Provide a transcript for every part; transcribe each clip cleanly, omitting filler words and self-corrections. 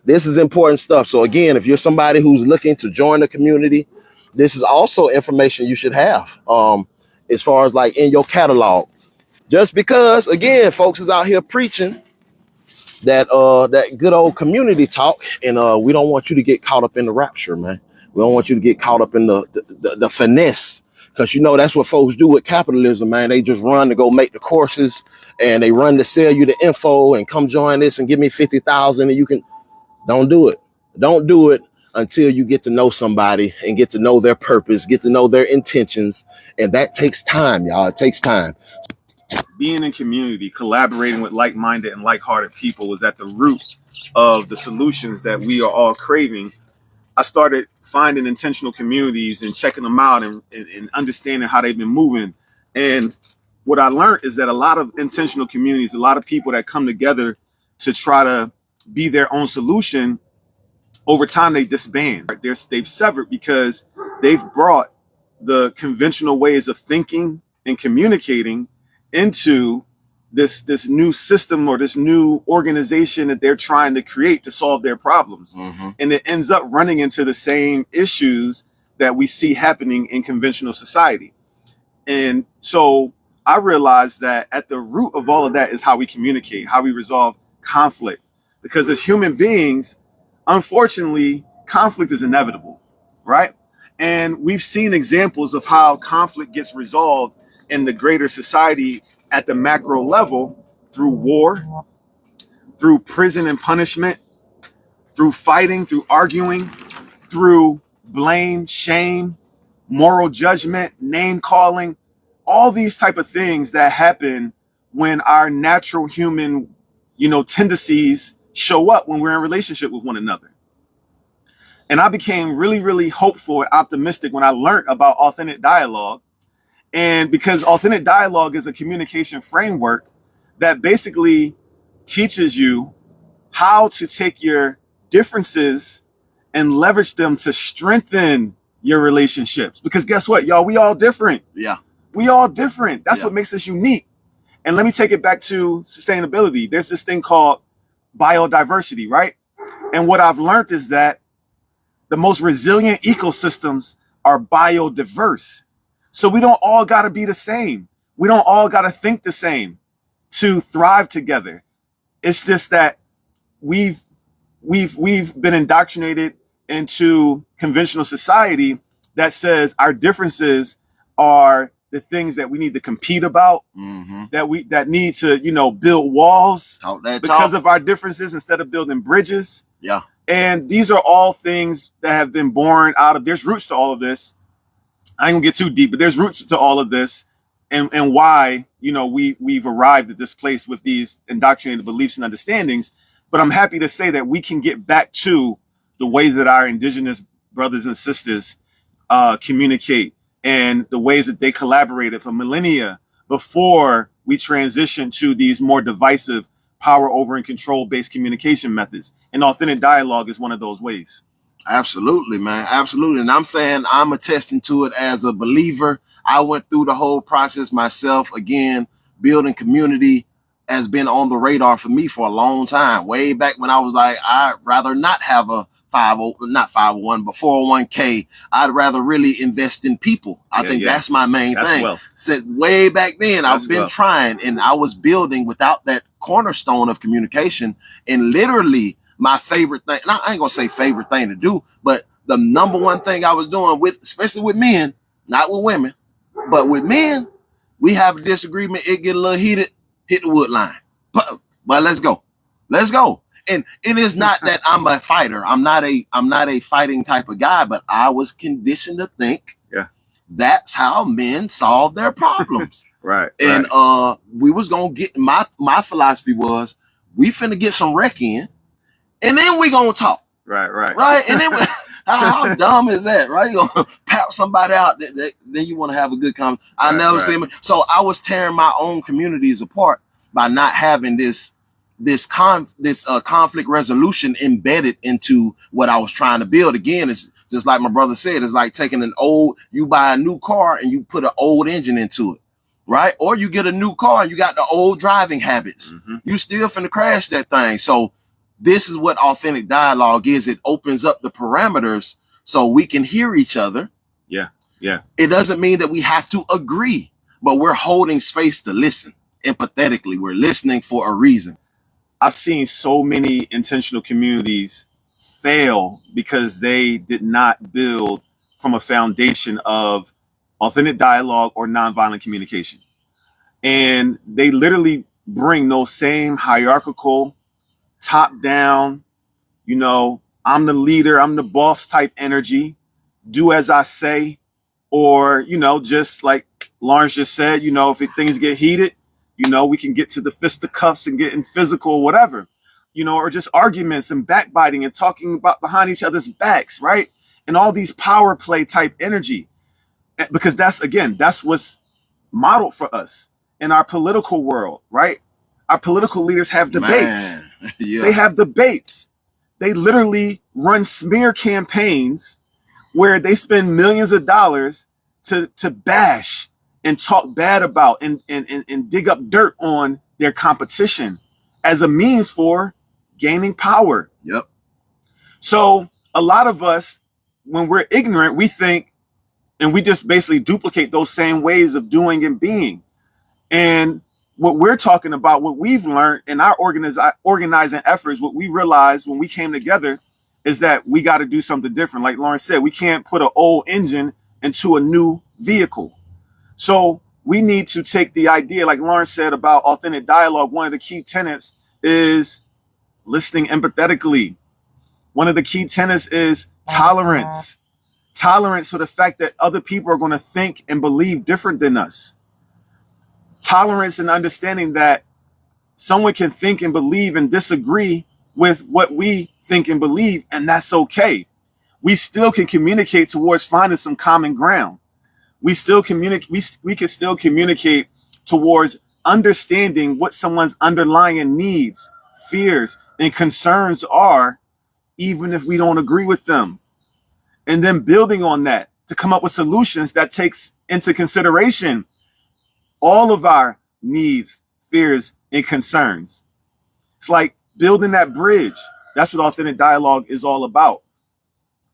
This is important stuff. So again, if you're somebody who's looking to join the community, this is also information you should have as far as like in your catalog. Just because, again, folks is out here preaching that good old community talk, and we don't want you to get caught up in the rapture, man. We don't want you to get caught up in the finesse, because you know that's what folks do with capitalism, man. They just run to go make the courses, and they run to sell you the info and come join this and give me 50,000, and you can. Don't do it. Don't do it until you get to know somebody and get to know their purpose, get to know their intentions, and that takes time, y'all. It takes time. Being in community, collaborating with like-minded and like-hearted people is at the root of the solutions that we are all craving. I started finding intentional communities and checking them out and understanding how they've been moving. And what I learned is that a lot of intentional communities, a lot of people that come together to try to be their own solution, over time they disband. They've severed because they've brought the conventional ways of thinking and communicating into this new system or this new organization that they're trying to create to solve their problems. Mm-hmm. And it ends up running into the same issues that we see happening in conventional society. And so I realized that at the root of all of that is how we communicate, how we resolve conflict. Because as human beings, unfortunately, conflict is inevitable, right? And we've seen examples of how conflict gets resolved in the greater society at the macro level through war, through prison and punishment, through fighting, through arguing, through blame, shame, moral judgment, name calling, all these type of things that happen when our natural human, tendencies show up when we're in relationship with one another. And I became really, really hopeful and optimistic when I learned about authentic dialogue. And because authentic dialogue is a communication framework that basically teaches you how to take your differences and leverage them to strengthen your relationships. Because guess what, y'all, we all different. Yeah. We all different. That's what makes us unique. And let me take it back to sustainability. There's this thing called biodiversity, right? And what I've learned is that the most resilient ecosystems are biodiverse. So we don't all got to be the same. We don't all got to think the same to thrive together. It's just that we've been indoctrinated into conventional society that says our differences are the things that we need to compete about, mm-hmm. that need to, build walls because of our differences instead of building bridges. Yeah. And these are all things that have been born out of, there's roots to all of this. I ain't gonna get too deep, but there's roots to all of this and why, we've arrived at this place with these indoctrinated beliefs and understandings. But I'm happy to say that we can get back to the way that our indigenous brothers and sisters communicate and the ways that they collaborated for millennia before we transition to these more divisive power over and control based communication methods. And authentic dialogue is one of those ways. Absolutely, man. Absolutely. And I'm saying I'm attesting to it as a believer. I went through the whole process myself. Again, building community has been on the radar for me for a long time. Way back when I was like, I'd rather not have a 501, but 401k. I'd rather really invest in people. I think that's my main thing. Wealth. Said way back then, I've been trying, and I was building without that cornerstone of communication. And literally my favorite thing, and I ain't gonna say favorite thing to do, but the number one thing I was doing especially with men, not with women, but with men, we have a disagreement. It get a little heated, hit the wood line. But let's go. Let's go. And it is not that I'm a fighter. I'm not a fighting type of guy, but I was conditioned to think that's how men solve their problems. Right. And we was gonna get my philosophy was we finna get some wreck in, and then we gonna talk. Right. And then how dumb is that, right? You gonna pat somebody out, then you want to have a good conversation. I never see him. So I was tearing my own communities apart by not having this conflict resolution embedded into what I was trying to build. Again, it's just like my brother said, it's like taking you buy a new car and you put an old engine into it, right? Or you get a new car and you got the old driving habits. Mm-hmm. You still finna crash that thing. So This is what authentic dialogue is. It opens up the parameters so we can hear each other. Yeah. Yeah. It doesn't mean that we have to agree, but we're holding space to listen empathetically. We're listening for a reason. I've seen so many intentional communities fail because they did not build from a foundation of authentic dialogue or nonviolent communication. And they literally bring those same hierarchical, top down, you know, I'm the leader, I'm the boss type energy, do as I say, or, you know, just like Lawrence just said, you know, if things get heated, you know, we can get to the fisticuffs and getting physical or whatever, you know, or just arguments and backbiting and talking about behind each other's backs, right? And all these power play type energy, because that's what's modeled for us in our political world, right? Our political leaders have debates. Yeah. They have debates. They literally run smear campaigns where they spend millions of dollars to bash and talk bad about and dig up dirt on their competition as a means for gaining power. Yep. So a lot of us, when we're ignorant, we think, and we just basically duplicate those same ways of doing and being. And what we're talking about, what we've learned in our organizing efforts, what we realized when we came together is that we got to do something different. Like Lawrence said, we can't put an old engine into a new vehicle. So we need to take the idea, like Lawrence said about authentic dialogue. One of the key tenets is listening empathetically. One of the key tenets is tolerance. Tolerance for the fact that other people are going to think and believe different than us. Tolerance and understanding that someone can think and believe and disagree with what we think and believe, and that's okay. We still can communicate towards finding some common ground. We still communicate. We can still communicate towards understanding what someone's underlying needs, fears, and concerns are, even if we don't agree with them. And then building on that to come up with solutions that takes into consideration all of our needs, fears, and concerns. It's like building that bridge. That's what authentic dialogue is all about.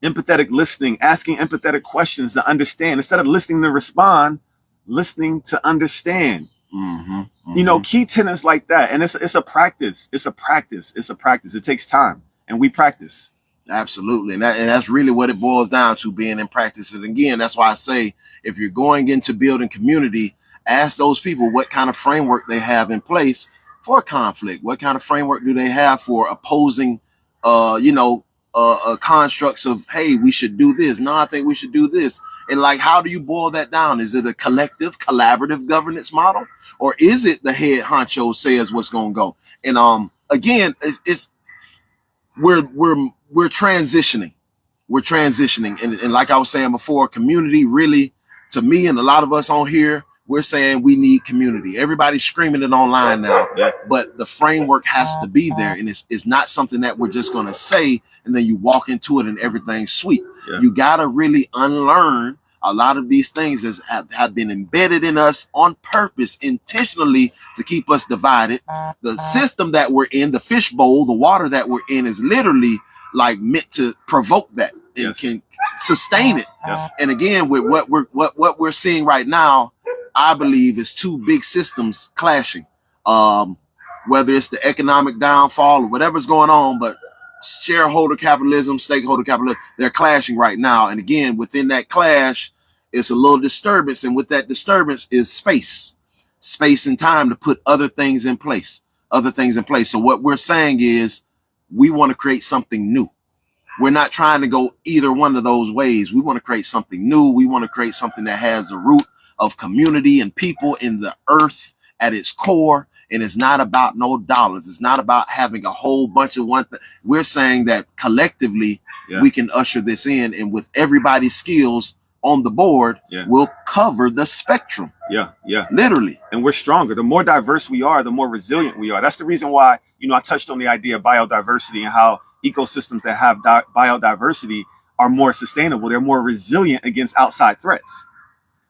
Empathetic listening, asking empathetic questions to understand. Instead of listening to respond, listening to understand. You know, key tenets like that. And it's a practice. It's a practice. It's a practice. It takes time. And we practice. Absolutely. And that's really what it boils down to, being in practice. And again, that's why I say, if you're going into building community, ask those people what kind of framework they have in place for conflict. What kind of framework do they have for opposing, constructs of, hey, we should do this. No, I think we should do this. And like, how do you boil that down? Is it a collective, collaborative governance model? Or is it the head honcho says what's going to go? And again, we're transitioning. We're transitioning. And like I was saying before, community really, to me and a lot of us on here, we're saying we need community. Everybody's screaming it online now, but the framework has to be there. And it's not something that we're just going to say and then you walk into it and everything's sweet. Yeah. You got to really unlearn a lot of these things that have been embedded in us on purpose, intentionally, to keep us divided. The system that we're in, the fishbowl, the water that we're in, is literally like meant to provoke that and can sustain it. Yeah. And again, with what we're seeing right now, I believe is two big systems clashing, whether it's the economic downfall or whatever's going on, but shareholder capitalism, stakeholder capitalism, they're clashing right now. And again, within that clash, it's a little disturbance. And with that disturbance is space and time to put other things in place. So what we're saying is we want to create something new. We're not trying to go either one of those ways. We want to create something new. We want to create something that has the root of community and people in the earth at its core. And it's not about no dollars. It's not about having a whole bunch of one thing. We're saying that collectively we can usher this in, and with everybody's skills on the board, we'll cover the spectrum. Literally. And we're stronger. The more diverse we are, the more resilient we are. That's the reason why, I touched on the idea of biodiversity and how ecosystems that have biodiversity are more sustainable. They're more resilient against outside threats.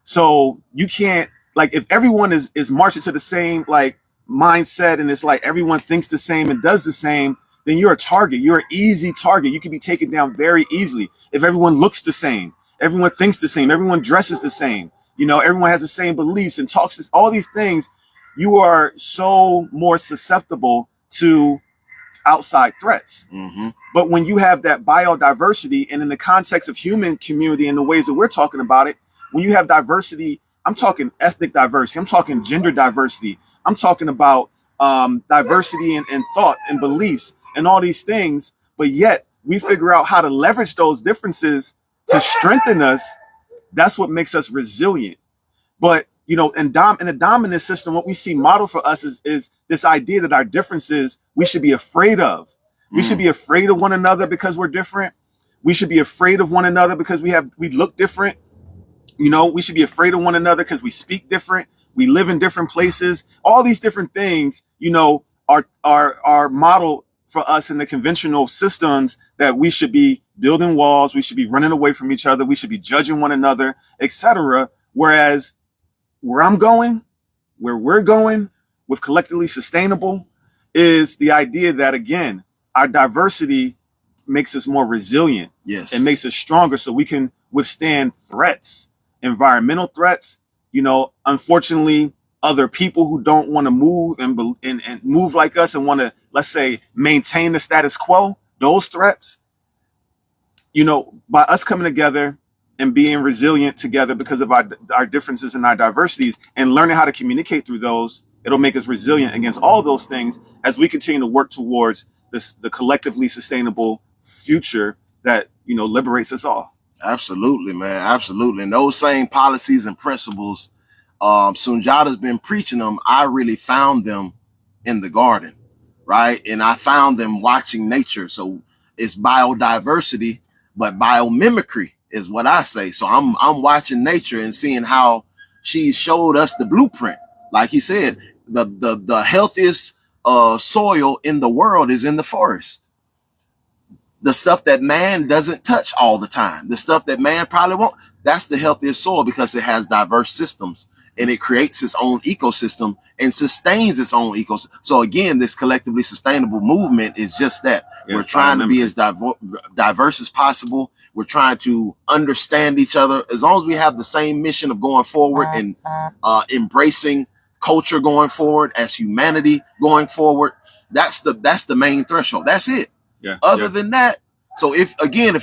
So you can't, like, if everyone is marching to the same, like, mindset, and it's like everyone thinks the same and does the same, then you're a target. You're an easy target. You can be taken down very easily. If everyone looks the same, everyone thinks the same, everyone dresses the same, everyone has the same beliefs and talks this, all these things, you are so more susceptible to outside threats. Mm-hmm. But when you have that biodiversity, and in the context of human community and the ways that we're talking about it, when you have diversity, I'm talking ethnic diversity, I'm talking gender diversity, I'm talking about diversity in thought and beliefs and all these things, but yet we figure out how to leverage those differences to strengthen us. That's what makes us resilient. But in a dominant system, what we see modeled for us is this idea that our differences we should be afraid of. We should be afraid of one another because we're different. We should be afraid of one another because we look different. We should be afraid of one another because we speak different. We live in different places. All these different things, are modeled for us in the conventional systems that we should be building walls. We should be running away from each other. We should be judging one another, etc. Whereas where I'm going, where we're going with collectively sustainable is the idea that, again, our diversity makes us more resilient. Yes. It makes us stronger so we can withstand threats, environmental threats. Unfortunately, other people who don't want to move and move like us and want to, let's say, maintain the status quo, those threats, by us coming together and being resilient together because of our differences and our diversities and learning how to communicate through those, it'll make us resilient against all those things as we continue to work towards the collectively sustainable future that, liberates us all. Absolutely, man. Absolutely. And those same policies and principles, Sundiata's been preaching them. I really found them in the garden, right? And I found them watching nature. So it's biodiversity, but biomimicry is what I say. So I'm watching nature and seeing how she showed us the blueprint. Like he said, the healthiest soil in the world is in the forest. The stuff that man doesn't touch all the time, the stuff that man probably won't, that's the healthiest soil because it has diverse systems and it creates its own ecosystem and sustains its own ecosystem. So again, this collectively sustainable movement is just that. Yeah, we're trying to be as diverse as possible. We're trying to understand each other. As long as we have the same mission of going forward and embracing culture going forward as humanity going forward, that's the main threshold. That's it. Yeah. Other than that, so if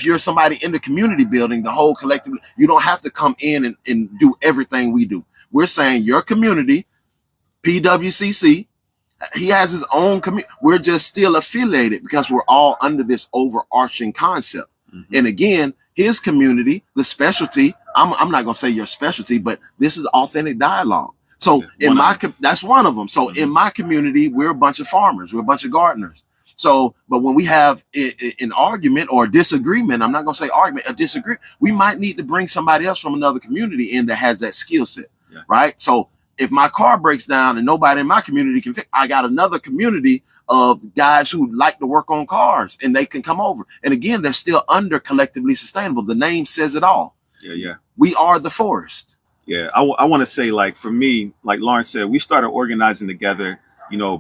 you're somebody in the community building, the whole collective, you don't have to come in and do everything we do. We're saying your community, PWCC, he has his own community. We're just still affiliated because we're all under this overarching concept. Mm-hmm. And again, his community, the specialty, I'm not going to say your specialty, but this is authentic dialogue. So that's one of them. So in my community, we're a bunch of farmers. We're a bunch of gardeners. So, but when we have an argument or a disagreement, I'm not going to say argument, a disagreement, we might need to bring somebody else from another community in that has that skill set, right? So if my car breaks down and nobody in my community can fix, I got another community of guys who like to work on cars and they can come over. And again, they're still under collectively sustainable. The name says it all. Yeah. We are the forest. Yeah. I want to say, like, for me, like Lawrence said, we started organizing together,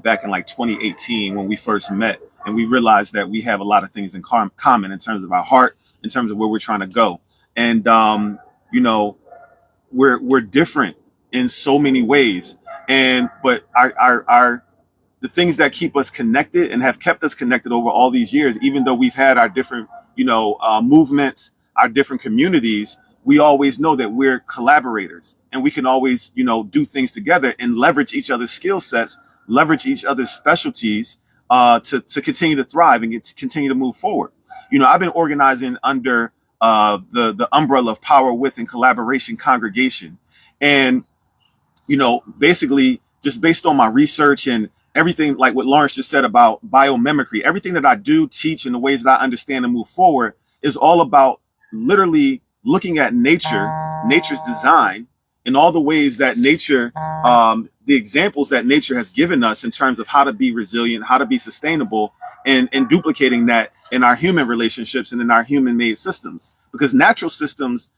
back in like 2018 when we first met, and we realized that we have a lot of things in common in terms of our heart, in terms of where we're trying to go. And, we're different in so many ways. But the things that keep us connected and have kept us connected over all these years, even though we've had our different, movements, our different communities, we always know that we're collaborators and we can always, do things together and leverage each other's skill sets, leverage each other's specialties, to continue to thrive and to continue to move forward. I've been organizing under the umbrella of Power With and Collaboration Congregation. And, basically just based on my research and everything, like what Lawrence just said about biomimicry, everything that I do, teach, and the ways that I understand and move forward is all about literally looking at nature's design, in all the ways that nature, the examples that nature has given us in terms of how to be resilient, how to be sustainable, and duplicating that in our human relationships and in our human-made systems. Because natural systems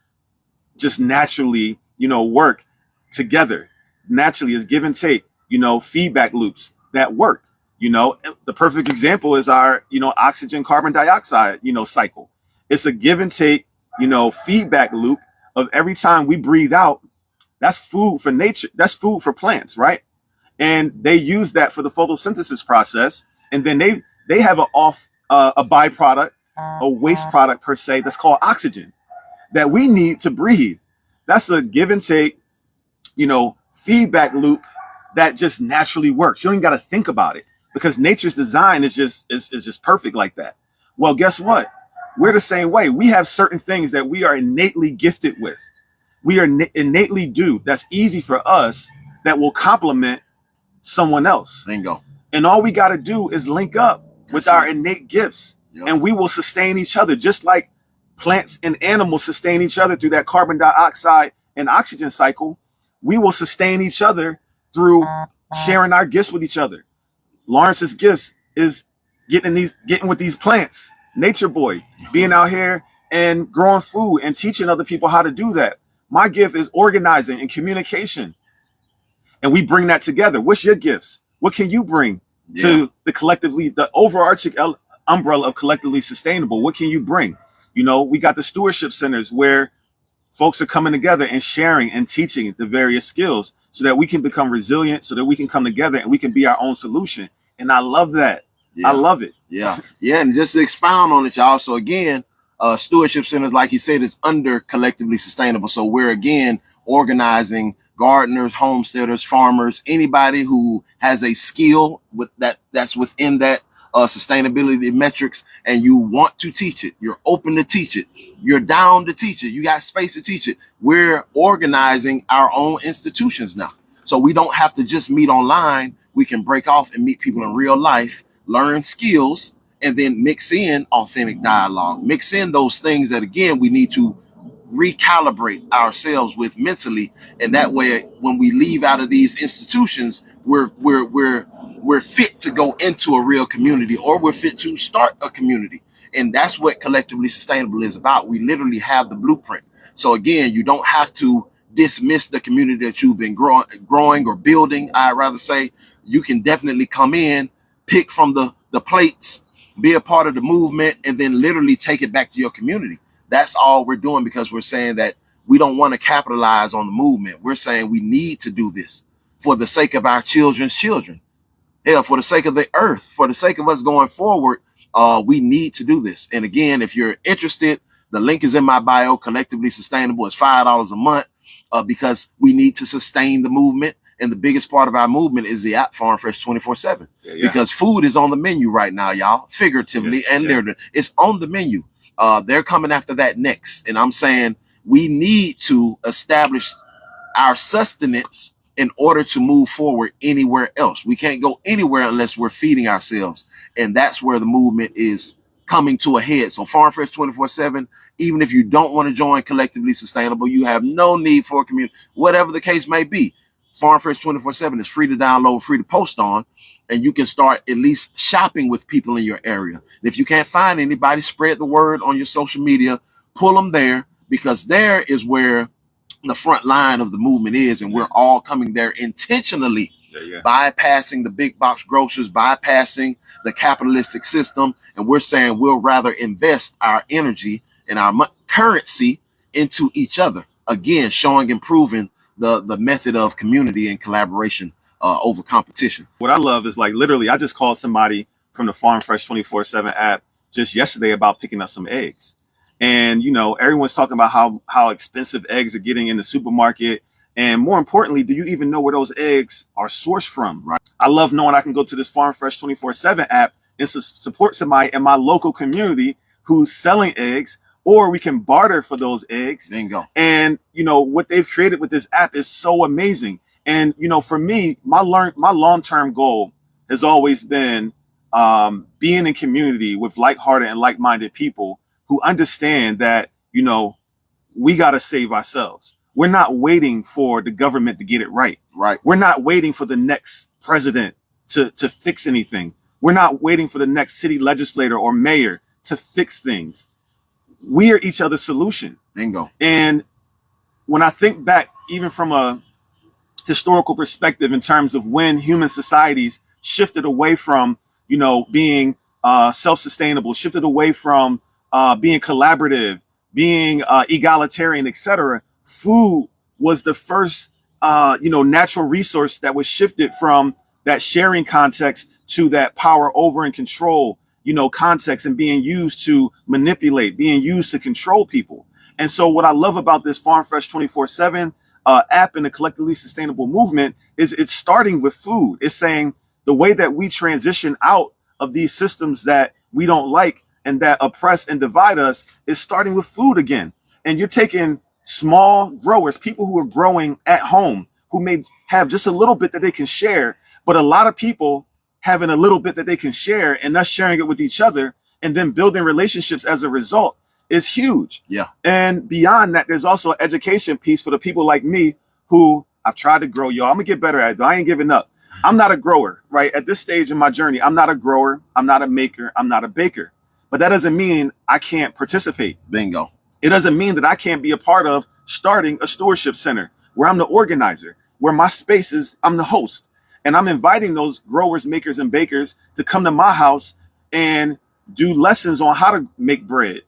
just naturally, work together. Naturally, as give and take, feedback loops that work. You know, the perfect example is our, you know, oxygen, carbon dioxide, you know, cycle. It's a give and take, you know, feedback loop of every time we breathe out. That's food for nature. That's food for plants, right? And they use that for the photosynthesis process. And then they have a byproduct, a waste product per se, that's called oxygen that we need to breathe. That's a give and take, you know, feedback loop that just naturally works. You don't even got to think about it because nature's design is just perfect like that. Well, guess what? We're the same way. We have certain things that we are innately gifted with. We are innately do. That's easy for us that will complement someone else. Bingo. And all we got to do is link up with our innate gifts, and we will sustain each other, just like plants and animals sustain each other through that carbon dioxide and oxygen cycle. We will sustain each other through sharing our gifts with each other. Lawrence's gifts is getting with these plants, nature boy, being out here and growing food and teaching other people how to do that. My gift is organizing and communication. And we bring that together. What's your gifts? What can you bring to the overarching umbrella of collectively sustainable? What can you bring? You know, we got the stewardship centers where folks are coming together and sharing and teaching the various skills so that we can become resilient, so that we can come together and we can be our own solution. And I love that. I love it. Yeah. And just to expound on it, y'all. So again, stewardship centers, like you said, is under collectively sustainable. So we're again organizing gardeners, homesteaders, farmers, anybody who has a skill with that's within that sustainability metrics, and you want to teach it. You're open to teach it. You're down to teach it. You got space to teach it. We're organizing our own institutions now. So we don't have to just meet online. We can break off and meet people in real life, learn skills, and then mix in authentic dialogue, mix in those things that, again, we need to recalibrate ourselves with mentally. And that way, when we leave out of these institutions, we're fit to go into a real community, or we're fit to start a community. And that's what collectively sustainable is about. We literally have the blueprint. So again, you don't have to dismiss the community that you've been growing or building. I'd rather say you can definitely come in, pick from the plates, be a part of the movement, and then literally take it back to your community. That's all we're doing, because we're saying that we don't want to capitalize on the movement. We're saying we need to do this for the sake of our children's children. Yeah, for the sake of the earth, for the sake of us going forward, we need to do this. And again, if you're interested, the link is in my bio. Collectively Sustainable is $5 a month because we need to sustain the movement. And the biggest part of our movement is the app Farm Fresh 24/7, because food is on the menu right now, y'all, figuratively and literally. It's on the menu. They're coming after that next. And I'm saying we need to establish our sustenance in order to move forward anywhere else. We can't go anywhere unless we're feeding ourselves. And that's where the movement is coming to a head. So Farm Fresh 24/7, even if you don't want to join Collectively Sustainable, you have no need for a community, whatever the case may be. Farm Fresh 24/7 is free to download, free to post on, and you can start at least shopping with people in your area. And if you can't find anybody, spread the word on your social media, pull them there, because there is where the front line of the movement is, and we're all coming there intentionally, bypassing the big box grocers, bypassing the capitalistic system. And we're saying we'll rather invest our energy and our currency into each other, again, showing and proving the method of community and collaboration over competition. What I love is, like, literally, I just called somebody from the Farm Fresh 24/7 app just yesterday about picking up some eggs. And, you know, everyone's talking about how expensive eggs are getting in the supermarket. And more importantly, do you even know where those eggs are sourced from? Right. I love knowing I can go to this Farm Fresh 24/7 app and support somebody in my local community who's selling eggs, or we can barter for those eggs. Bingo. And, you know, what they've created with this app is so amazing. And, you know, for me, my long-term goal has always been being in community with like-hearted and like-minded people who understand that, you know, we got to save ourselves. We're not waiting for the government to get it right. Right. We're not waiting for the next president to fix anything. We're not waiting for the next city legislator or mayor to fix things. We are each other's solution. Bingo. And when I think back, even from a historical perspective, in terms of when human societies shifted away from, being self-sustainable, shifted away from being collaborative, being egalitarian, etc. Food was the first, natural resource that was shifted from that sharing context to that power over and control, context, and being used to manipulate, being used to control people. And so what I love about this Farm Fresh 24/7 app and the collectively sustainable movement is it's starting with food. It's saying the way that we transition out of these systems that we don't like and that oppress and divide us is starting with food again. And you're taking small growers, people who are growing at home, who may have just a little bit that they can share, but a lot of people having a little bit that they can share and us sharing it with each other and then building relationships as a result is huge. Yeah. And beyond that, there's also an education piece for the people like me who I've tried to grow, y'all. I'm gonna get better at it, but I ain't giving up. I'm not a grower, right? At this stage in my journey, I'm not a grower, I'm not a maker, I'm not a baker. But that doesn't mean I can't participate. Bingo. It doesn't mean that I can't be a part of starting a stewardship center where I'm the organizer, where my space is, I'm the host. And I'm inviting those growers, makers, and bakers to come to my house and do lessons on how to make bread,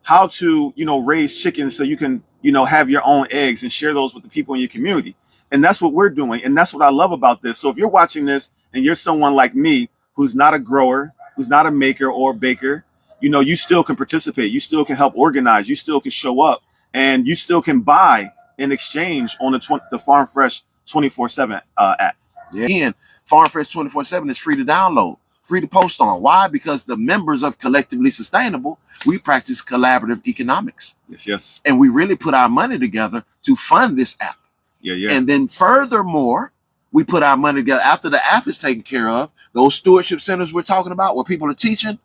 how to, raise chickens so you can, have your own eggs and share those with the people in your community. And that's what we're doing. And that's what I love about this. So if you're watching this and you're someone like me who's not a grower, who's not a maker or a baker, you still can participate. You still can help organize. You still can show up, and you still can buy in exchange on the Farm Fresh 24/7 app. Yeah. Again, Farm Fresh 24/7 is free to download, free to post on. Why? Because the members of Collectively Sustainable, we practice collaborative economics. Yes. And we really put our money together to fund this app. Yeah. And then furthermore, we put our money together after the app is taken care of. Those stewardship centers we're talking about where people are teaching,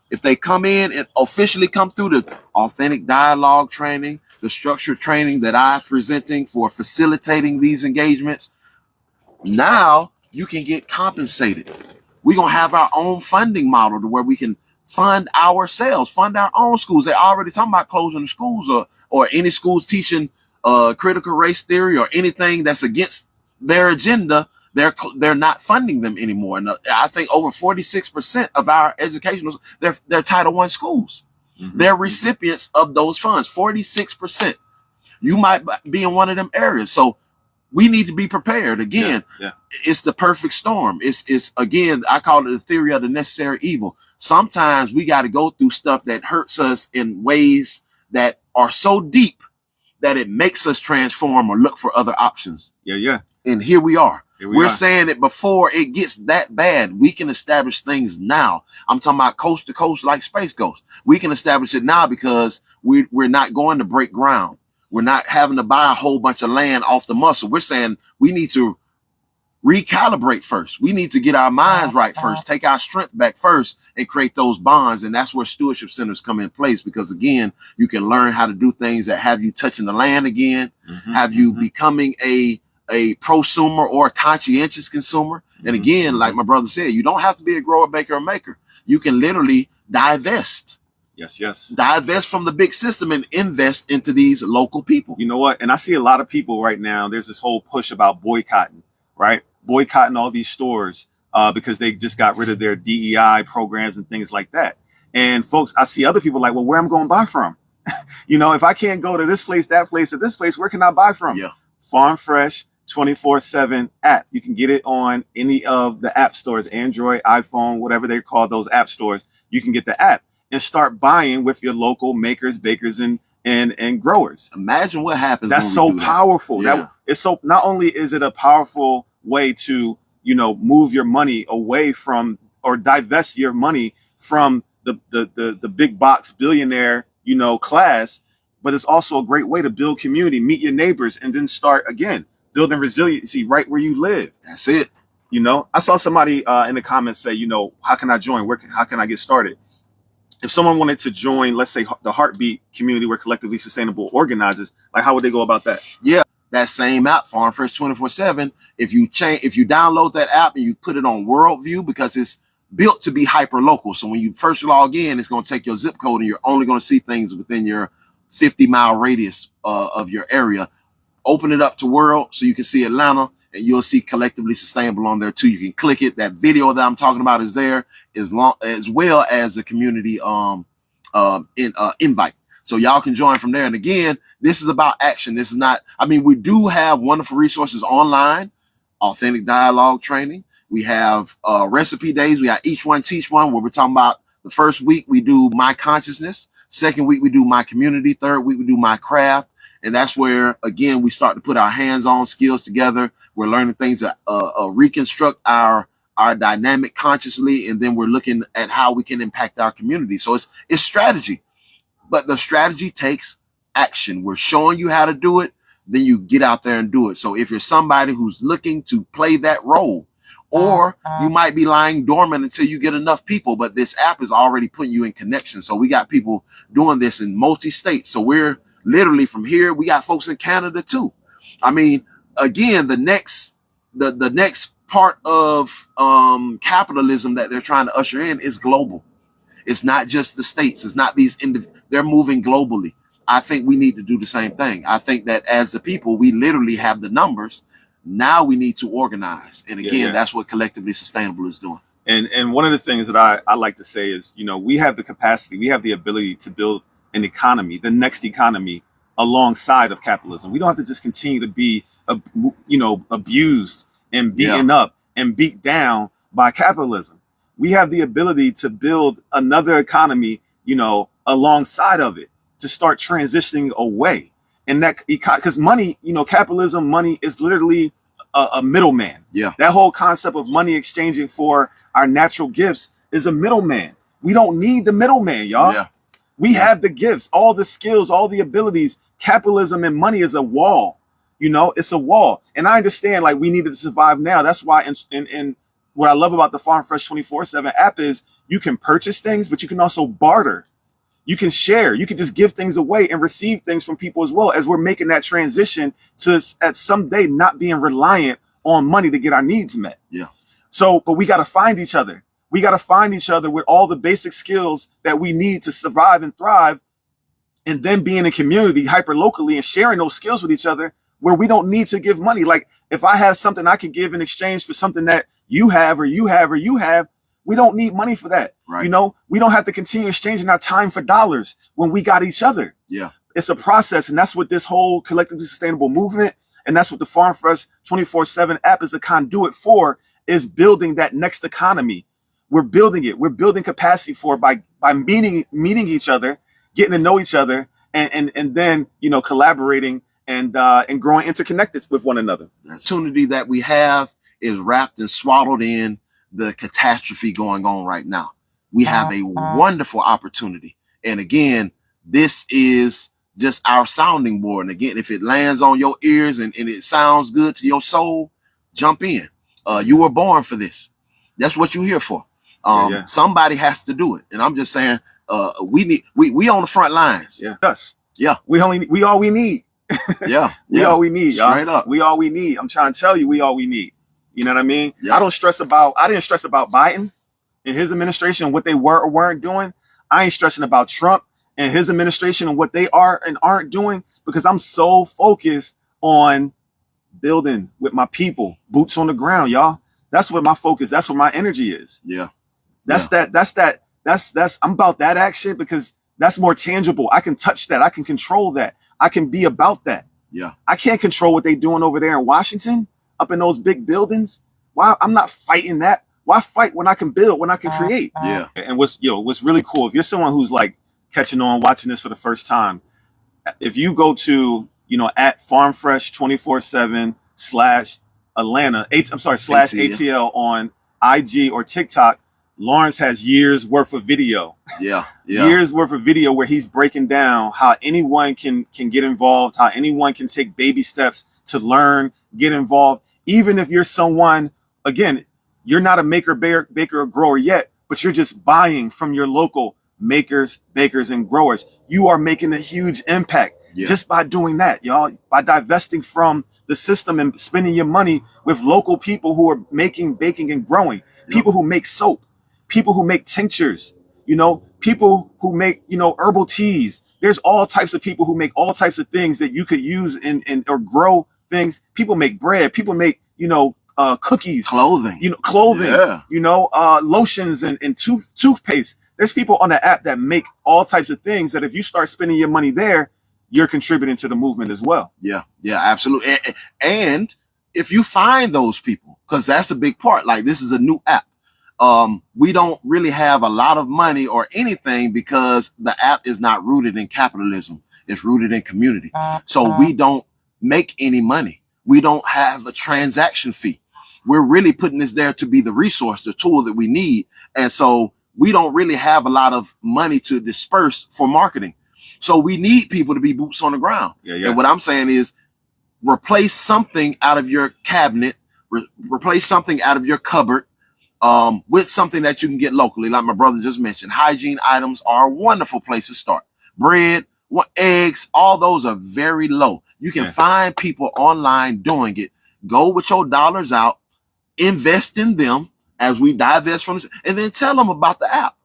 if they come in and officially come through the authentic dialogue training, the structured training that I'm presenting for facilitating these engagements, now you can get compensated. We're going to have our own funding model to where we can fund ourselves, fund our own schools. They're already talking about closing the schools or any schools teaching critical race theory or anything that's against their agenda. They're not funding them anymore. And I think over 46% of our educational, they're Title I schools. Mm-hmm. They're recipients of those funds, 46%. You might be in one of them areas. So we need to be prepared. Again, It's the perfect storm. It's again, I call it the theory of the necessary evil. Sometimes we got to go through stuff that hurts us in ways that are so deep that it makes us transform or look for other options. Yeah. And here we are. We're saying it before it gets that bad. We can establish things now. I'm talking about coast to coast like Space Ghost. We can establish it now because we're not going to break ground. We're not having to buy a whole bunch of land off the muscle. We're saying we need to recalibrate first. We need to get our minds right first, take our strength back first, and create those bonds. And that's where stewardship centers come in place, because again, you can learn how to do things that have you touching the land again, have you becoming a prosumer or a conscientious consumer. And again, like my brother said, you don't have to be a grower, baker, or maker. You can literally divest. Yes. Divest from the big system and invest into these local people. You know what? And I see a lot of people right now, there's this whole push about boycotting, right? Boycotting all these stores because they just got rid of their DEI programs and things like that. And folks, I see other people like, well, where am I going to buy from? If I can't go to this place, that place, or this place, where can I buy from? Yeah. Farm Fresh 24/7 app. You can get it on any of the app stores, Android, iPhone, whatever they call those app stores. You can get the app and start buying with your local makers, bakers, and growers. Imagine what happens. That's so powerful. Yeah. It's so, not only is it a powerful way to, move your money away from or divest your money from the big box billionaire, class, but it's also a great way to build community, meet your neighbors, and then start again building resiliency right where you live. That's it. I saw somebody in the comments say, how can I join? How can I get started? If someone wanted to join, let's say the Heartbeat community where Collectively Sustainable organizes, like how would they go about that? Yeah, that same app, Farm Fresh 24/7. If you download that app and you put it on Worldview, because it's built to be hyper local. So when you first log in, it's going to take your zip code and you're only going to see things within your 50-mile radius of your area. Open it up to World so you can see Atlanta. and you'll see Collectively Sustainable on there too. You can click it. That video that I'm talking about is there, as well as the community invite. So y'all can join from there. And again, this is about action. This is not, I mean, we do have wonderful resources online, authentic dialogue training. We have recipe days. We have Each One Teach One, where we're talking about the first week we do My Consciousness. Second week we do My Community. Third week we do My Craft. And that's where, again, we start to put our hands-on skills together. We're learning things that reconstruct our dynamic consciously. And then we're looking at how we can impact our community. So it's strategy, but the strategy takes action. We're showing you how to do it. Then you get out there and do it. So if you're somebody who's looking to play that role, or you might be lying dormant until you get enough people, but this app is already putting you in connection. So we got people doing this in multi-states. So we're literally from here. We got folks in Canada too. I mean, again, the next part of capitalism that they're trying to usher in is global. It's not just the states. It's not these they're moving globally. I think we need to do the same thing. I think that as the people, we literally have the numbers. Now we need to organize. And again, that's what Collectively Sustainable is doing. And one of the things that I like to say is, you know, we have the capacity, we have the ability to build an economy, the next economy alongside of capitalism. We don't have to just continue to be, abused and beaten up and beat down by capitalism. We have the ability to build another economy, alongside of it, to start transitioning away. And that, because money, capitalism, money is literally a middleman. Yeah. That whole concept of money exchanging for our natural gifts is a middleman. We don't need the middleman, y'all. Yeah. We have the gifts, all the skills, all the abilities. Capitalism and money is a wall. It's a wall. And I understand, like, we needed to survive now. That's why in what I love about the Farm Fresh 24/7 app is you can purchase things, but you can also barter. You can share. You can just give things away and receive things from people as well, as we're making that transition to at some day not being reliant on money to get our needs met. Yeah. So, but we got to find each other. We got to find each other with all the basic skills that we need to survive and thrive. And then being in community hyper locally and sharing those skills with each other where we don't need to give money. Like if I have something I can give in exchange for something that you have or you have or you have, we don't need money for that. Right. We don't have to continue exchanging our time for dollars when we got each other. Yeah. It's a process. And that's what this whole collectively sustainable movement, and that's what the Farm Fresh 24/7 app is a conduit for, is building that next economy. We're building it. We're building capacity for it by meeting each other, getting to know each other, and then, collaborating and growing interconnected with one another. The opportunity that we have is wrapped and swaddled in the catastrophe going on right now. We have a wonderful opportunity. And again, this is just our sounding board. And again, if it lands on your ears and it sounds good to your soul, jump in. You were born for this. That's what you're here for. Somebody has to do it. And I'm just saying, we on the front lines. Yeah. Us. Yeah. We all we need. Yeah. We all we need, y'all. Straight up. We all we need. I'm trying to tell you, we all we need. You know what I mean? Yeah. I didn't stress about Biden and his administration and what they were or weren't doing. I ain't stressing about Trump and his administration and what they are and aren't doing, because I'm so focused on building with my people, boots on the ground, y'all. That's what my focus, that's what my energy is. Yeah. That's I'm about that action, because that's more tangible. I can touch that. I can control that. I can be about that. Yeah. I can't control what they doing over there in Washington, up in those big buildings. Why? I'm not fighting that. Why fight when I can build, when I can create? Yeah. And what's really cool, if you're someone who's like catching on, watching this for the first time, if you go to, at Farm Fresh 24/7 /Atlanta, /ATL on IG or TikTok, Lawrence has years worth of video. Yeah. Years worth of video where he's breaking down how anyone can get involved, how anyone can take baby steps to learn, get involved. Even if you're someone, again, you're not a maker, baker, or grower yet, but you're just buying from your local makers, bakers, and growers. You are making a huge impact just by doing that, y'all, by divesting from the system and spending your money with local people who are making, baking, and growing. People who make soap, people who make tinctures, people who make, herbal teas. There's all types of people who make all types of things that you could use or grow things. People make bread. People make, cookies, Clothing. clothing, Yeah. lotions and toothpaste. There's people on the app that make all types of things that if you start spending your money there, you're contributing to the movement as well. Yeah, absolutely. And if you find those people, because that's a big part, like this is a new app. We don't really have a lot of money or anything because the app is not rooted in capitalism. It's rooted in community. So we don't make any money. We don't have a transaction fee. We're really putting this there to be the resource, the tool that we need. And so we don't really have a lot of money to disperse for marketing. So we need people to be boots on the ground. And what I'm saying is replace something out of your cabinet, replace something out of your cupboard with something that you can get locally. Like my brother just mentioned, hygiene items are a wonderful place to start. Bread, eggs, all those are very low. You can find people online doing it. Go with your dollars out, invest in them as we divest from this, and then tell them about the app.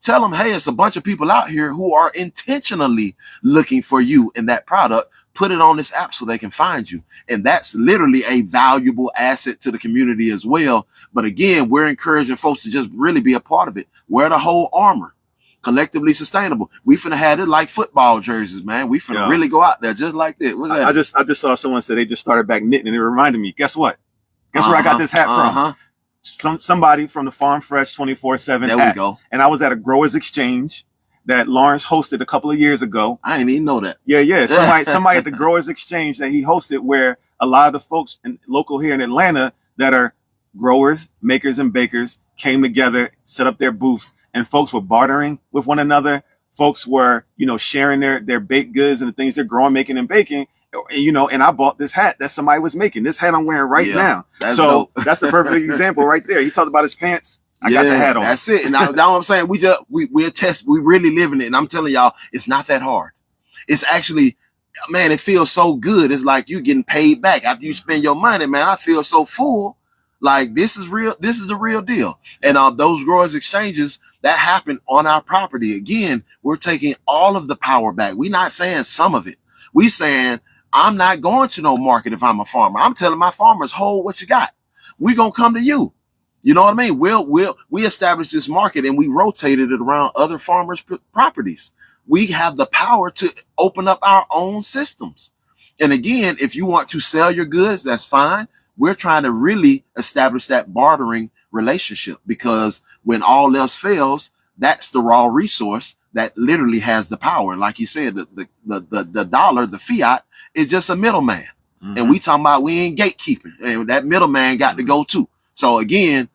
Tell them, hey, it's a bunch of people out here who are intentionally looking for you in that product. Put it on this app so they can find you. And that's literally a valuable asset to the community as well. But again, we're encouraging folks to just really be a part of it. Wear the whole armor. Collectively sustainable. We finna have it like football jerseys, man. We finna really go out there just like that. What's that? I just saw someone say they just started back knitting, and it reminded me. Guess what? Guess where I got this hat from? Somebody from the Farm Fresh 24/7 There hat. we go. And I was at a growers exchange that Lawrence hosted a couple of years ago. I didn't even know that. Yeah. Somebody at the growers exchange that he hosted, where a lot of the folks local here in Atlanta that are growers, makers, and bakers came together, set up their booths, and folks were bartering with one another. Folks were, sharing their baked goods and the things they're growing, making, and baking. And I bought this hat that somebody was making. This hat I'm wearing right now. That's dope. That's the perfect example right there. He talked about his pants. I got the hat on. That's it. And now what I'm saying, we really living it. And I'm telling y'all, it's not that hard. It's actually, man, it feels so good. It's like you getting paid back after you spend your money, man. I feel so full. Like this is real. This is the real deal. And those growers exchanges that happened on our property. Again, we're taking all of the power back. We're not saying some of it. We saying, I'm not going to no market if I'm a farmer. I'm telling my farmers, hold what you got. We gonna come to you. You know what I mean? We established this market and we rotated it around other farmers' properties. We have the power to open up our own systems. And again, if you want to sell your goods, that's fine. We're trying to really establish that bartering relationship, because when all else fails, that's the raw resource that literally has the power. And like you said, the dollar, the fiat, is just a middleman. And we talking about we ain't gatekeeping, and that middleman got to go too. So again,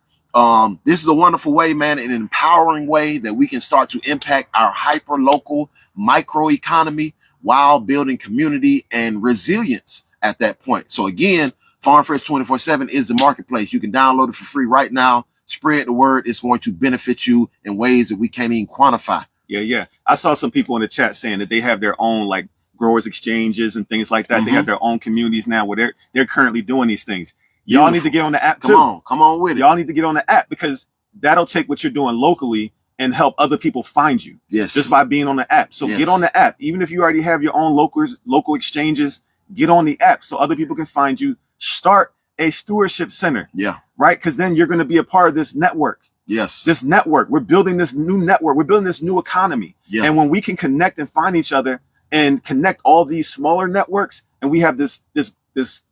this is a wonderful way, man, an empowering way that we can start to impact our hyper local micro economy while building community and resilience at that point. So again, Farm Fresh 24/7 is the marketplace. You can download it for free right now. Spread the word. It's going to benefit you in ways that we can't even quantify. Yeah. I saw some people in the chat saying that they have their own like growers exchanges and things like that. They have their own communities now where they're currently doing these things. Y'all need to get on the app too. Come on with it. Y'all need to get on the app, because that'll take what you're doing locally and help other people find you. Yes. Just by being on the app. So get on the app. Even if you already have your own local exchanges, get on the app so other people can find you. Start a stewardship center. Yeah. Right? Because then you're going to be a part of this network. Yes. This network. We're building this new network. We're building this new economy. Yeah. And when we can connect and find each other and connect all these smaller networks, and we have this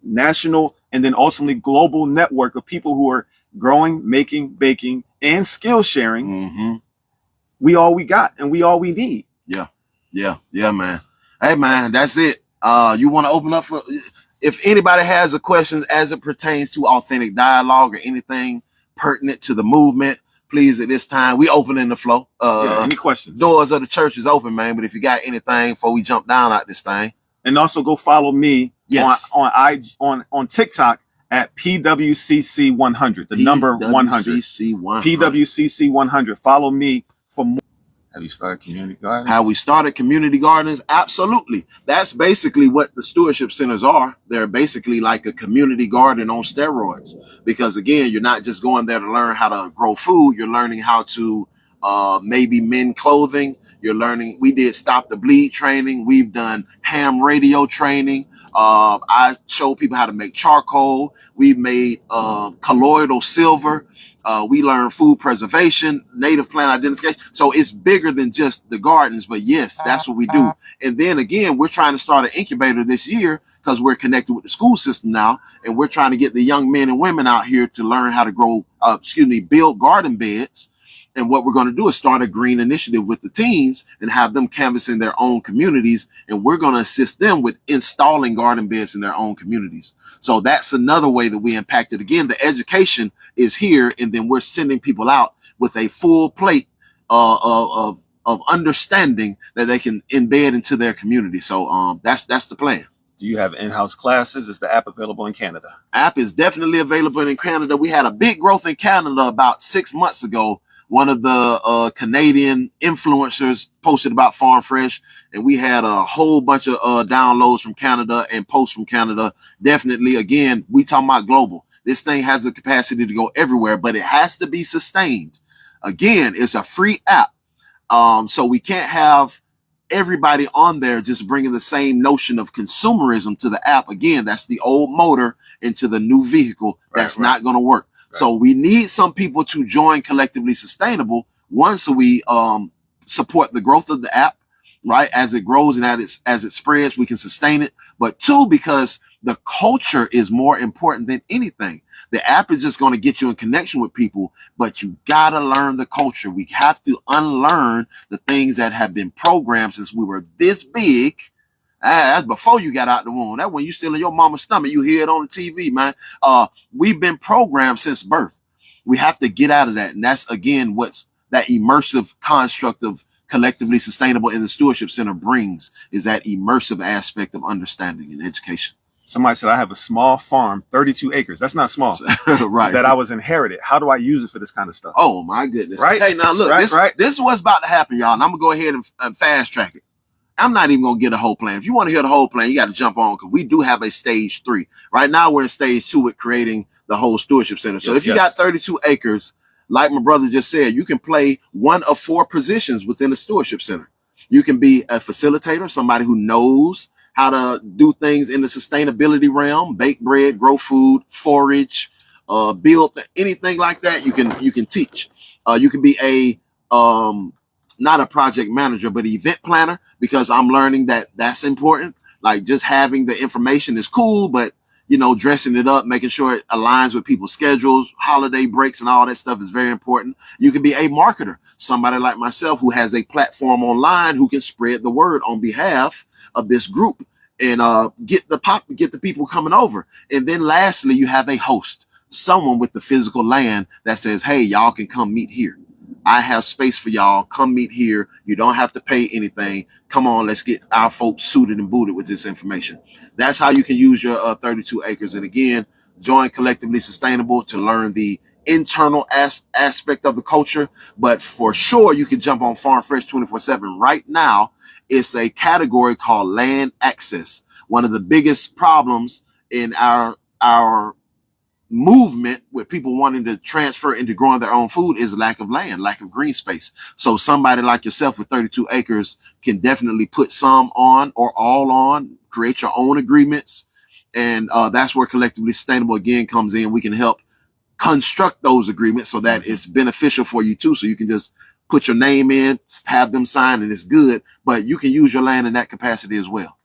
national and then ultimately global network of people who are growing, making, baking, and skill sharing, we all we got and we all we need. Yeah, man. Hey, man, that's it. You want to open up for, if anybody has a question as it pertains to authentic dialogue or anything pertinent to the movement, please, at this time, we opening the flow. Any questions? Doors of the church is open, man. But if you got anything before we jump down out this thing. And also go follow me on TikTok at PWCC 100, the number 100. PWCC 100. Follow me for more. Have you started community gardens? How we started community gardens? Absolutely. That's basically what the stewardship centers are. They're basically like a community garden on steroids. Because again, you're not just going there to learn how to grow food. You're learning how to maybe mend clothing. You're learning. We did stop the bleed training. We've done ham radio training. I showed people how to make charcoal. We've made colloidal silver. We learned food preservation, native plant identification. So it's bigger than just the gardens, but yes, that's what we do. And then again, we're trying to start an incubator this year because we're connected with the school system now, and we're trying to get the young men and women out here to learn how to grow, build garden beds. And what we're going to do is start a green initiative with the teens and have them canvassing their own communities. And we're going to assist them with installing garden beds in their own communities. So that's another way that we impact it. Again, the education is here, and then we're sending people out with a full plate of understanding that they can embed into their community. So that's the plan. Do you have in-house classes? Is the app available in Canada? App is definitely available in Canada. We had a big growth in Canada about 6 months ago. One of the Canadian influencers posted about Farm Fresh, and we had a whole bunch of downloads from Canada and posts from Canada. Definitely, again, we talking about global. This thing has the capacity to go everywhere, but it has to be sustained. Again, it's a free app. So we can't have everybody on there just bringing the same notion of consumerism to the app. Again, that's the old motor into the new vehicle. That's not going to work. So we need some people to join Collectively Sustainable. One, so we support the growth of the app, right? As it grows and as it spreads, we can sustain it. But two, because the culture is more important than anything. The app is just going to get you in connection with people, but you got to learn the culture. We have to unlearn the things that have been programmed since we were this big. That's before you got out the womb. That when you still in your mama's stomach, you hear it on the TV, man. We've been programmed since birth. We have to get out of that. And that's, again, what's that immersive construct of Collectively Sustainable in the Stewardship Center brings, is that immersive aspect of understanding and education. Somebody said, I have a small farm, 32 acres. That's not small. Right. That I was inherited. How do I use it for this kind of stuff? Oh, my goodness. Right. Hey, now look, this is what's about to happen, y'all. And I'm going to go ahead and fast track it. I'm not even going to get a whole plan. If you want to hear the whole plan, you got to jump on, because we do have a stage 3. Right now, we're in stage 2 with creating the whole stewardship center. So if you got 32 acres, like my brother just said, you can play one of 4 positions within the stewardship center. You can be a facilitator, somebody who knows how to do things in the sustainability realm, bake bread, grow food, forage, build anything like that. You can teach. You can be a not a project manager, but event planner, because I'm learning that that's important. Like, just having the information is cool, but dressing it up, making sure it aligns with people's schedules, holiday breaks, and all that stuff is very important. You can be a marketer, somebody like myself who has a platform online who can spread the word on behalf of this group and get the people coming over. And then lastly, you have a host, someone with the physical land that says, hey, y'all can come meet here. I have space for y'all. Come meet here. You don't have to pay anything. Come on, let's get our folks suited and booted with this information. That's how you can use your 32 acres. And again, join Collectively Sustainable to learn the internal aspect of the culture. But for sure, you can jump on Farm Fresh 24/7 right now. It's a category called land access. One of the biggest problems in our movement with people wanting to transfer into growing their own food is lack of land, lack of green space. So somebody like yourself with 32 acres can definitely put some on or all on, create your own agreements. And that's where Collectively Sustainable again comes in. We can help construct those agreements so that it's beneficial for you too. So you can just put your name in, have them sign, and it's good, but you can use your land in that capacity as well.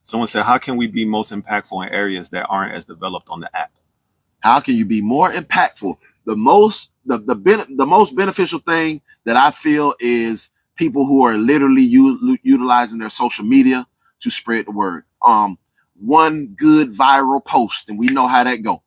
Someone said, how can we be most impactful in areas that aren't as developed on the app? How can you be more impactful? The most beneficial thing that I feel is people who are literally utilizing their social media to spread the word. One good viral post, and we know how that go.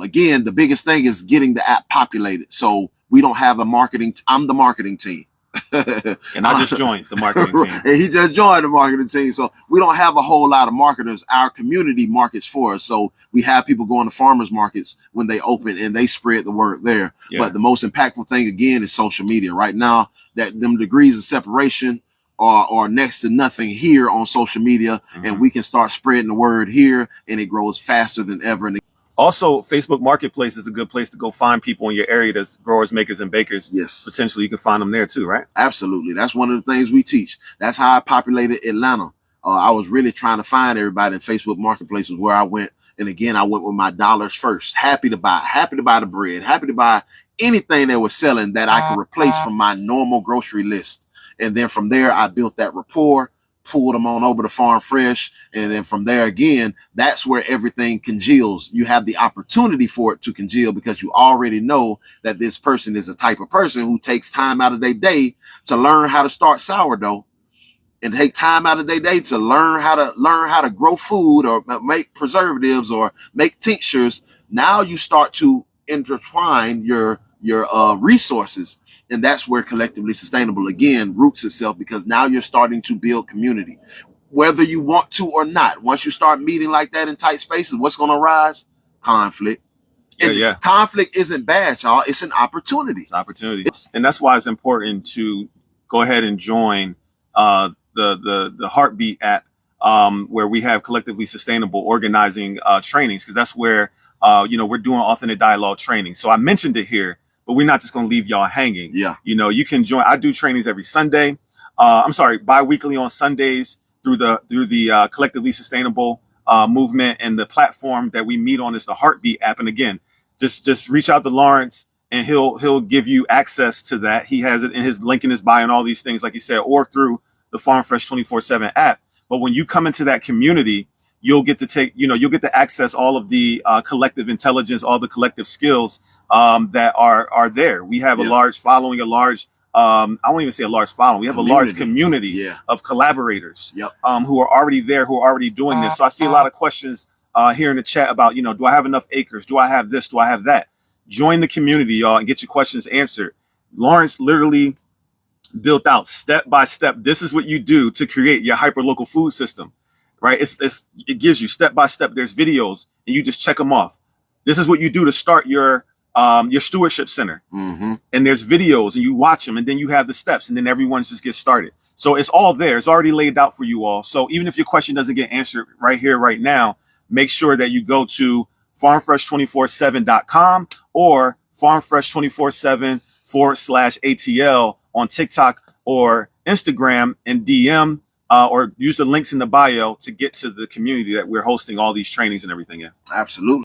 Again, the biggest thing is getting the app populated. So we don't have a marketing. I'm the marketing team. And I just joined the marketing team. And he just joined the marketing team. So we don't have a whole lot of marketers. Our community markets for us. So we have people going to farmers markets when they open and they spread the word there. Yeah. But the most impactful thing, again, is social media. Right now, that them degrees of separation are next to nothing here on social media. Mm-hmm. And we can start spreading the word here, and it grows faster than ever. And Also, Facebook Marketplace is a good place to go find people in your area that's growers, makers, and bakers. Yes. Potentially, you can find them there too, right? Absolutely. That's one of the things we teach. That's how I populated Atlanta. I was really trying to find everybody in Facebook Marketplace was where I went. And again, I went with my dollars first. Happy to buy the bread, happy to buy anything they were selling that I could replace from my normal grocery list. And then from there, I built that rapport, pulled them on over to Farm Fresh. And then from there, again, that's where everything congeals. You have the opportunity for it to congeal because you already know that this person is a type of person who takes time out of their day to learn how to start sourdough, and take time out of their day to learn how to grow food or make preservatives or make tinctures. Now you start to intertwine your resources, and that's where Collectively Sustainable again roots itself, because now you're starting to build community, whether you want to or not. Once you start meeting like that in tight spaces, what's going to rise? Conflict. Yeah. Conflict isn't bad, y'all. It's an opportunity. It's an opportunity, and that's why it's important to go ahead and join the Heartbeat app, where we have Collectively Sustainable organizing trainings, because that's where we're doing authentic dialogue training. So I mentioned it here, but we're not just going to leave y'all hanging. Yeah. You can join. I do trainings every Sunday. Bi-weekly on Sundays through the Collectively Sustainable movement, and the platform that we meet on is the Heartbeat app. And again, just reach out to Lawrence, and he'll give you access to that. He has it in his link in his bio and all these things, like he said, or through the Farm Fresh 24/7 app. But when you come into that community, you'll get to access all of the collective intelligence, all the collective skills that are there. We have a large following, I won't even say a large following. We have a large community of collaborators who are already there, who are already doing this. So I see a lot of questions here in the chat about, do I have enough acres? Do I have this? Do I have that? Join the community, y'all, and get your questions answered. Lawrence literally built out step by step. This is what you do to create your hyperlocal food system, right? It gives you step by step. There's videos, and you just check them off. This is what you do to start your stewardship center. Mm-hmm. And there's videos, and you watch them, and then you have the steps, and then everyone just gets started. So it's all there. It's already laid out for you all. So even if your question doesn't get answered right here, right now, make sure that you go to farmfresh247.com or farmfresh247/ATL on TikTok or Instagram, and DM or use the links in the bio to get to the community that we're hosting all these trainings and everything in. Absolutely.